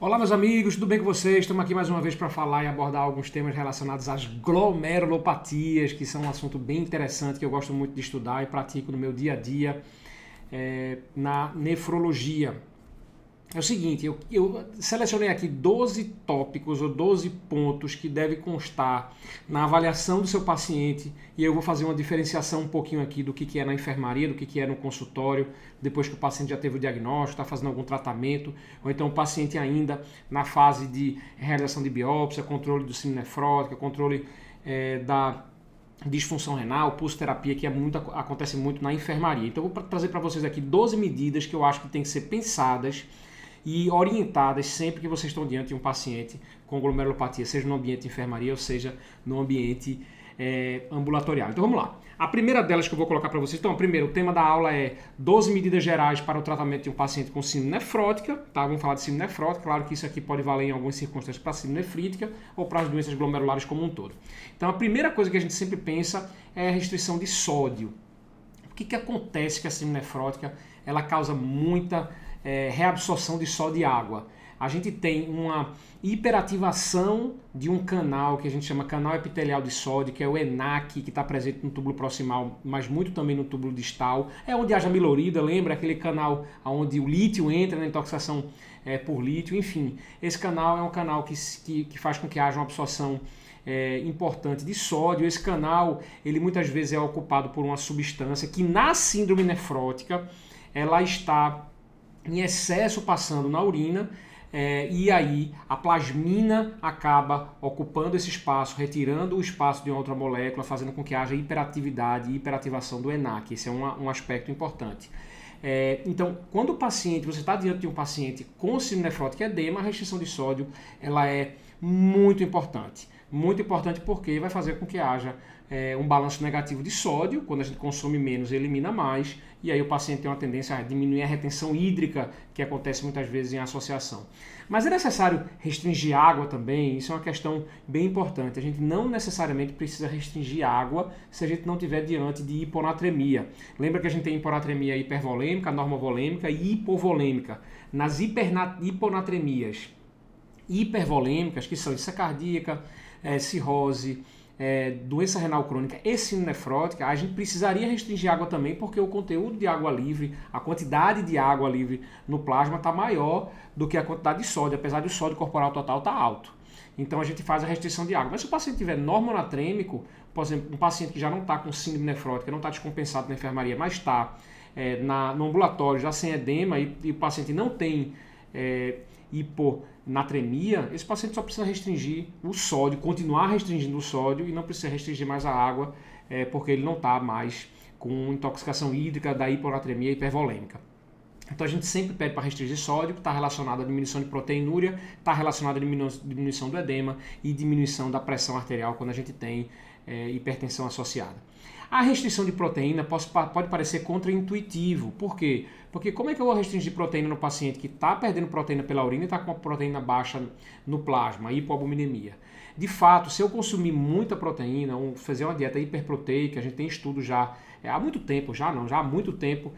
Olá meus amigos, tudo bem com vocês? Estamos aqui mais uma vez para falar e abordar alguns temas relacionados às glomerulopatias, que são um assunto bem interessante que eu gosto muito de estudar e pratico no meu dia a dia na nefrologia. É o seguinte, eu selecionei aqui 12 tópicos ou 12 pontos que devem constar na avaliação do seu paciente e eu vou fazer uma diferenciação um pouquinho aqui do que é na enfermaria, do que é no consultório, depois que o paciente já teve o diagnóstico, está fazendo algum tratamento, ou então o paciente ainda na fase de realização de biópsia, controle do síndrome nefrótica, controle da disfunção renal, pulsoterapia, que acontece muito na enfermaria. Então eu vou trazer para vocês aqui 12 medidas que eu acho que tem que ser pensadas e orientadas sempre que vocês estão diante de um paciente com glomerulopatia, seja no ambiente de enfermaria ou seja no ambiente ambulatorial. Então vamos lá. A primeira delas que eu vou colocar para vocês, então, primeiro, o tema da aula é 12 medidas gerais para o tratamento de um paciente com síndrome nefrótica, tá? Vamos falar de síndrome nefrótica, claro que isso aqui pode valer em algumas circunstâncias para a síndrome nefrítica ou para as doenças glomerulares como um todo. Então a primeira coisa que a gente sempre pensa é a restrição de sódio. O que acontece com a síndrome nefrótica? Ela causa muita reabsorção de sódio e água. A gente tem uma hiperativação de um canal que a gente chama canal epitelial de sódio, que é o ENaC, que está presente no túbulo proximal, mas muito também no túbulo distal. É onde haja milorida, lembra? Aquele canal onde o lítio entra na intoxicação por lítio. Enfim, esse canal é um canal que faz com que haja uma absorção importante de sódio. Esse canal, ele muitas vezes é ocupado por uma substância que na síndrome nefrótica, ela está em excesso passando na urina, e aí a plasmina acaba ocupando esse espaço, retirando o espaço de uma outra molécula, fazendo com que haja hiperatividade e hiperativação do ENaC. Esse é um aspecto importante. Então, quando o paciente, você está diante de um paciente com síndrome nefrótica e edema, a restrição de sódio ela é muito importante. Muito importante porque vai fazer com que haja um balanço negativo de sódio. Quando a gente consome menos, elimina mais. E aí o paciente tem uma tendência a diminuir a retenção hídrica, que acontece muitas vezes em associação. Mas é necessário restringir água também. Isso é uma questão bem importante. A gente não necessariamente precisa restringir água se a gente não estiver diante de hiponatremia. Lembra que a gente tem hiponatremia hipervolêmica, normovolêmica e hipovolêmica. Nas hiponatremias hipervolêmicas, que são insuficiência cardíaca, cirrose, doença renal crônica e síndrome nefrótica, a gente precisaria restringir água também, porque o conteúdo de água livre, a quantidade de água livre no plasma está maior do que a quantidade de sódio, apesar de o sódio corporal total estar alto. Então a gente faz a restrição de água. Mas se o paciente tiver normonatrêmico, por exemplo, um paciente que já não está com síndrome nefrótica, não está descompensado na enfermaria, mas está no ambulatório já sem edema e o paciente não tem hiponatremia, esse paciente só precisa restringir o sódio, continuar restringindo o sódio e não precisa restringir mais a água, porque ele não está mais com intoxicação hídrica da hiponatremia hipervolêmica. Então a gente sempre pede para restringir sódio, que está relacionado à diminuição de proteinúria, está relacionado à diminuição do edema e diminuição da pressão arterial quando a gente tem hipertensão associada. A restrição de proteína pode parecer contraintuitivo. Por quê? Porque como é que eu vou restringir proteína no paciente que está perdendo proteína pela urina e está com a proteína baixa no plasma, hipoalbuminemia? De fato, se eu consumir muita proteína, ou fazer uma dieta hiperproteica, a gente tem estudos já há muito tempo, já há muito tempo,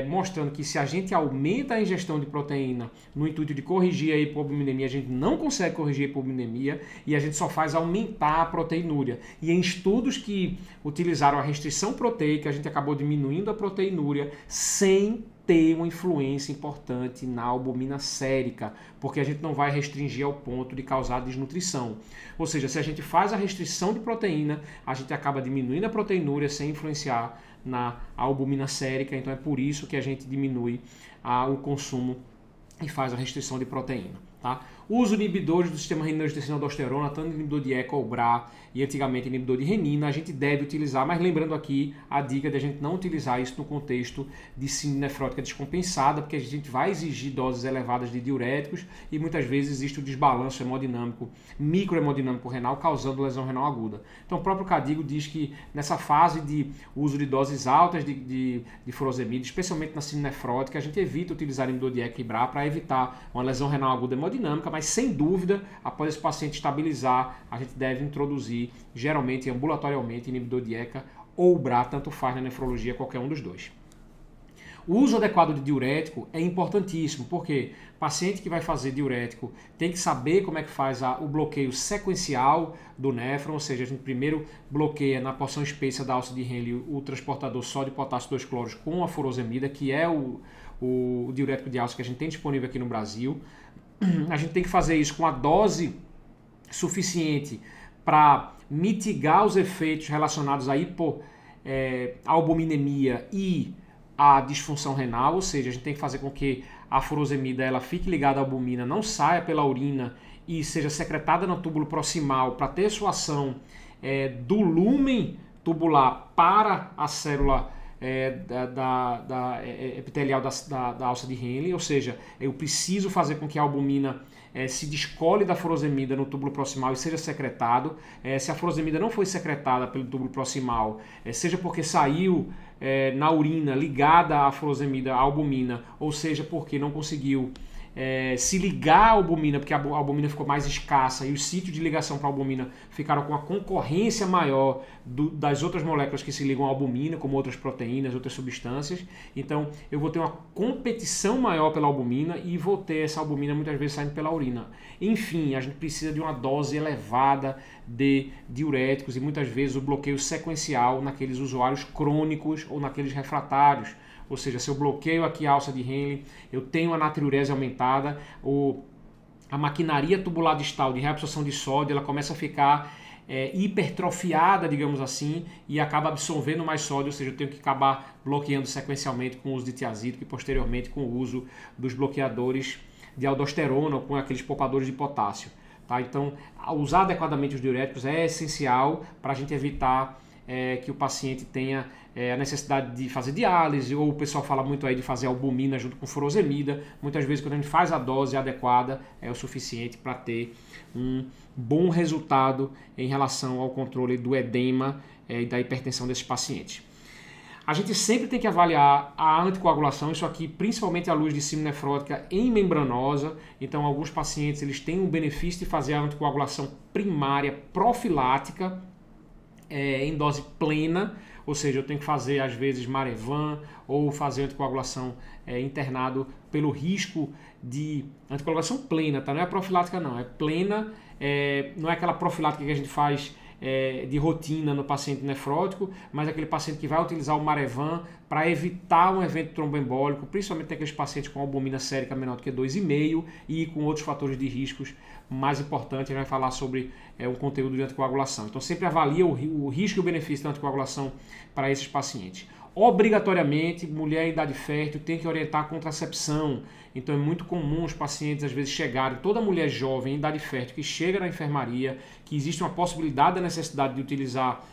mostrando que se a gente aumenta a ingestão de proteína no intuito de corrigir a hipoalbuminemia, a gente não consegue corrigir a hipoalbuminemia e a gente só faz aumentar a proteinúria. E em estudos que utilizaram a restrição proteica, a gente acabou diminuindo a proteinúria sem ter uma influência importante na albumina sérica, porque a gente não vai restringir ao ponto de causar desnutrição. Ou seja, se a gente faz a restrição de proteína, a gente acaba diminuindo a proteinúria sem influenciar na albumina sérica, então é por isso que a gente diminui o consumo e faz a restrição de proteína. Tá? Uso de inibidores do sistema renina-angiotensina-aldosterona, tanto inibidor de ECA ou BRA e antigamente inibidor de renina, a gente deve utilizar, mas lembrando aqui a dica de a gente não utilizar isso no contexto de síndrome nefrótica descompensada, porque a gente vai exigir doses elevadas de diuréticos e muitas vezes existe o desbalanço hemodinâmico, microhemodinâmico renal, causando lesão renal aguda. Então o próprio Cadigo diz que nessa fase de uso de doses altas de furosemide, especialmente na síndrome nefrótica, a gente evita utilizar inibidor de ECA e BRA para evitar uma lesão renal aguda hemodinâmica, mas sem dúvida, após esse paciente estabilizar, a gente deve introduzir, geralmente ambulatorialmente, inibidor de ECA ou BRA, tanto faz na nefrologia, qualquer um dos dois. O uso adequado de diurético é importantíssimo, porque o paciente que vai fazer diurético tem que saber como é que faz o bloqueio sequencial do néfron, ou seja, a gente primeiro bloqueia na porção espessa da alça de Henle o transportador sódio e potássio 2-cloros com a furosemida, que é o diurético de alça que a gente tem disponível aqui no Brasil. A gente tem que fazer isso com a dose suficiente para mitigar os efeitos relacionados à albuminemia e à disfunção renal, ou seja, a gente tem que fazer com que a furosemida ela fique ligada à albumina, não saia pela urina e seja secretada no túbulo proximal para ter sua ação do lúmen tubular para a célula epitelial da alça de Henle, ou seja, eu preciso fazer com que a albumina se descole da furosemida no túbulo proximal e seja secretado. Se a furosemida não foi secretada pelo túbulo proximal, seja porque saiu na urina ligada à furosemida, à albumina, ou seja porque não conseguiu se ligar à albumina, porque a albumina ficou mais escassa e os sítios de ligação para a albumina ficaram com a concorrência maior das outras moléculas que se ligam à albumina, como outras proteínas, outras substâncias. Então eu vou ter uma competição maior pela albumina e vou ter essa albumina muitas vezes saindo pela urina. Enfim, a gente precisa de uma dose elevada de diuréticos e muitas vezes o bloqueio sequencial naqueles usuários crônicos ou naqueles refratários. Ou seja, se eu bloqueio aqui a alça de Henle, eu tenho a natriurese aumentada, a maquinaria tubular distal de reabsorção de sódio ela começa a ficar hipertrofiada, digamos assim, e acaba absorvendo mais sódio, ou seja, eu tenho que acabar bloqueando sequencialmente com o uso de tiazídico e posteriormente com o uso dos bloqueadores de aldosterona ou com aqueles poupadores de potássio. Tá? Então, usar adequadamente os diuréticos é essencial para a gente evitar que o paciente tenha a necessidade de fazer diálise, ou o pessoal fala muito aí de fazer albumina junto com furosemida. Muitas vezes quando a gente faz a dose adequada é o suficiente para ter um bom resultado em relação ao controle do edema e da hipertensão desses pacientes. A gente sempre tem que avaliar a anticoagulação, isso aqui principalmente à luz de síndrome nefrótica em membranosa. Então alguns pacientes eles têm o benefício de fazer a anticoagulação primária profilática em dose plena, ou seja, eu tenho que fazer às vezes Marevan ou fazer anticoagulação internado pelo risco de anticoagulação plena, tá? Não é profilática não, é plena, não é aquela profilática que a gente faz de rotina no paciente nefrótico, mas aquele paciente que vai utilizar o Marevan para evitar um evento tromboembólico, principalmente aqueles pacientes com albumina sérica menor do que 2,5 e com outros fatores de riscos mais importantes. A gente vai falar sobre um conteúdo de anticoagulação. Então sempre avalia o risco e o benefício da anticoagulação para esses pacientes. Obrigatoriamente, mulher em idade fértil tem que orientar a contracepção. Então é muito comum os pacientes às vezes chegarem, toda mulher jovem em idade fértil que chega na enfermaria, que existe uma possibilidade da necessidade de utilizar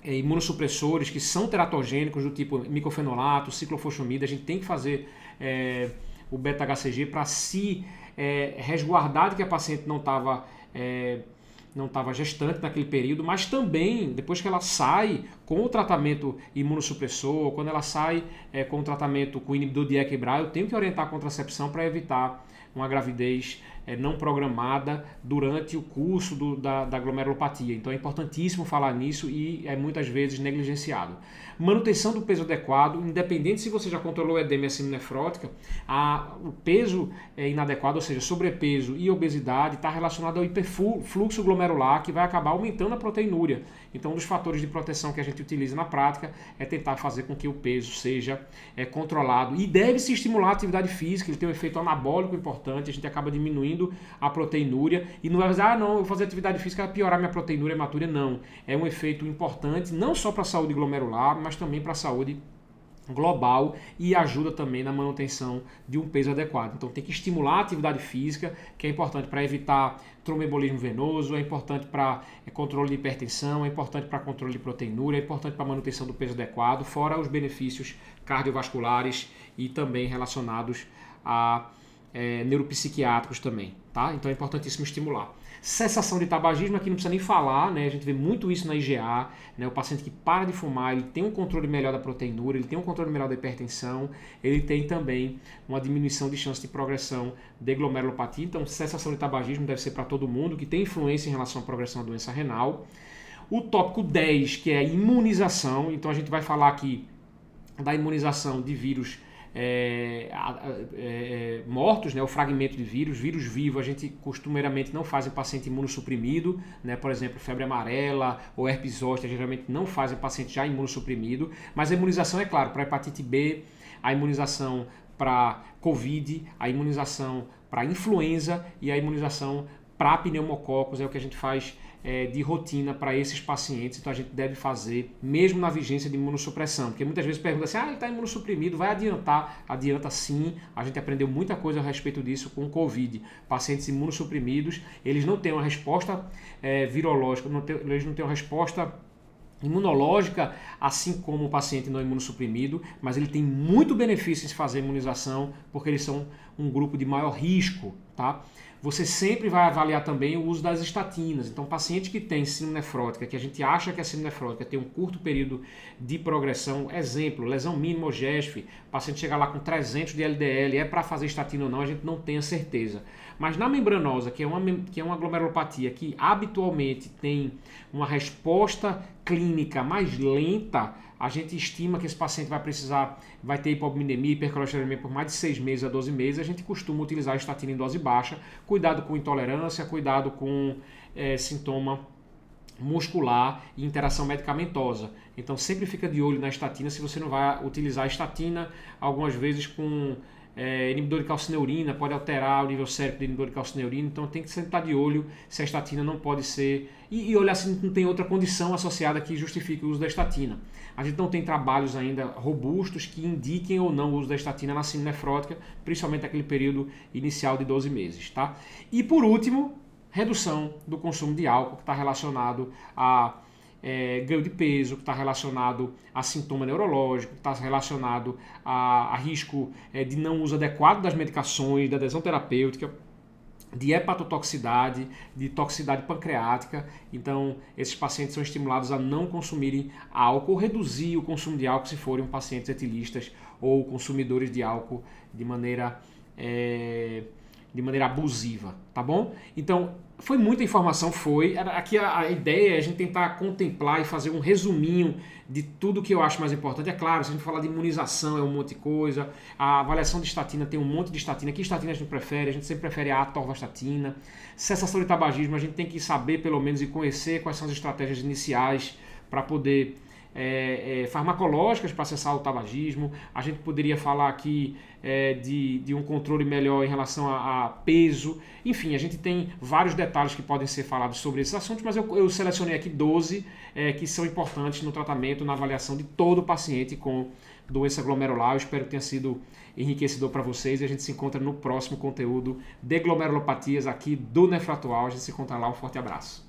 imunossupressores que são teratogênicos do tipo micofenolato, ciclofosfamida. A gente tem que fazer o beta-HCG para se resguardar de que a paciente não estava gestante naquele período, mas também depois que ela sai com o tratamento imunossupressor, quando ela sai com o tratamento com inibidor de equilibrar, eu tenho que orientar a contracepção para evitar uma gravidez não programada durante o curso da glomerulopatia. Então é importantíssimo falar nisso e é muitas vezes negligenciado. Manutenção do peso adequado, independente se você já controlou edema e a síndrome nefrótica, o peso inadequado, ou seja, sobrepeso e obesidade, está relacionado ao hiperfluxo glomerular, que vai acabar aumentando a proteinúria. Então um dos fatores de proteção que a gente utiliza na prática é tentar fazer com que o peso seja controlado. E deve-se estimular a atividade física, ele tem um efeito anabólico importante, a gente acaba diminuindo a proteinúria. E não vai dizer, não, eu vou fazer atividade física vai piorar minha proteinúria hematúria. Não, é um efeito importante, não só para a saúde glomerular, mas também para a saúde global e ajuda também na manutenção de um peso adequado. Então tem que estimular a atividade física, que é importante para evitar tromboembolismo venoso, é importante para controle de hipertensão, é importante para controle de proteinúria, é importante para manutenção do peso adequado, fora os benefícios cardiovasculares e também relacionados a neuropsiquiátricos também, tá? Então é importantíssimo estimular. Cessação de tabagismo, aqui não precisa nem falar, né? A gente vê muito isso na IgA, né? O paciente que para de fumar, ele tem um controle melhor da proteinúria, ele tem um controle melhor da hipertensão, ele tem também uma diminuição de chance de progressão de glomerulopatia. Então, cessação de tabagismo deve ser para todo mundo, que tem influência em relação à progressão da doença renal. O tópico 10, que é a imunização, então a gente vai falar aqui da imunização de vírus mortos, né, o fragmento de vírus vivo a gente costumeiramente não faz em paciente imunossuprimido, né, por exemplo, febre amarela ou herpes zoster geralmente não faz em paciente já imunossuprimido, mas a imunização é claro, para hepatite B, a imunização para Covid, a imunização para influenza e a imunização para pneumococos é o que a gente faz de rotina para esses pacientes, então a gente deve fazer mesmo na vigência de imunossupressão, porque muitas vezes pergunta assim, ele está imunossuprimido, vai adiantar? Adianta sim, a gente aprendeu muita coisa a respeito disso com o Covid. Pacientes imunossuprimidos, eles não têm uma resposta virológica, eles não têm uma resposta imunológica, assim como o paciente não imunossuprimido, mas ele tem muito benefício em se fazer imunização, porque eles são um grupo de maior risco, tá? Você sempre vai avaliar também o uso das estatinas. Então, paciente que tem síndrome nefrótica, que a gente acha que a síndrome nefrótica tem um curto período de progressão, exemplo, lesão mínima ou GESF, paciente chegar lá com 300 de LDL, é para fazer estatina ou não, a gente não tem a certeza. Mas na membranosa, que é uma glomerulopatia que habitualmente tem uma resposta clínica mais lenta, a gente estima que esse paciente vai ter hipominemia e hipercolesterolemia por mais de 6 meses a 12 meses. A gente costuma utilizar a estatina em dose baixa, cuidado com intolerância, cuidado com sintoma muscular e interação medicamentosa. Então sempre fica de olho na estatina se você não vai utilizar a estatina, algumas vezes com inibidor de calcineurina, pode alterar o nível sérico de inibidor de calcineurina, então tem que sempre estar de olho se a estatina não pode ser, e olhar se não tem outra condição associada que justifique o uso da estatina. A gente não tem trabalhos ainda robustos que indiquem ou não o uso da estatina na síndrome nefrótica, principalmente naquele período inicial de 12 meses. Tá? E por último, redução do consumo de álcool, que está relacionado a ganho de peso, que está relacionado a sintoma neurológico, que está relacionado a risco de não uso adequado das medicações, da adesão terapêutica, de hepatotoxicidade, de toxicidade pancreática. Então, esses pacientes são estimulados a não consumirem álcool, ou reduzir o consumo de álcool se forem pacientes etilistas ou consumidores de álcool de maneira abusiva, tá bom? Então, foi muita informação, aqui a ideia é a gente tentar contemplar e fazer um resuminho de tudo que eu acho mais importante. É claro, se a gente falar de imunização é um monte de coisa, a avaliação de estatina tem um monte de estatina. Que estatina a gente prefere? A gente sempre prefere a atorvastatina. Cessação de tabagismo, a gente tem que saber pelo menos e conhecer quais são as estratégias iniciais para poder farmacológicas para cessar o tabagismo. A gente poderia falar aqui de um controle melhor em relação a peso. Enfim, a gente tem vários detalhes que podem ser falados sobre esses assuntos, mas eu selecionei aqui 12 que são importantes no tratamento, na avaliação de todo paciente com doença glomerular. Eu espero que tenha sido enriquecedor para vocês e a gente se encontra no próximo conteúdo de glomerulopatias aqui do Nefratual. A gente se encontra lá. Um forte abraço.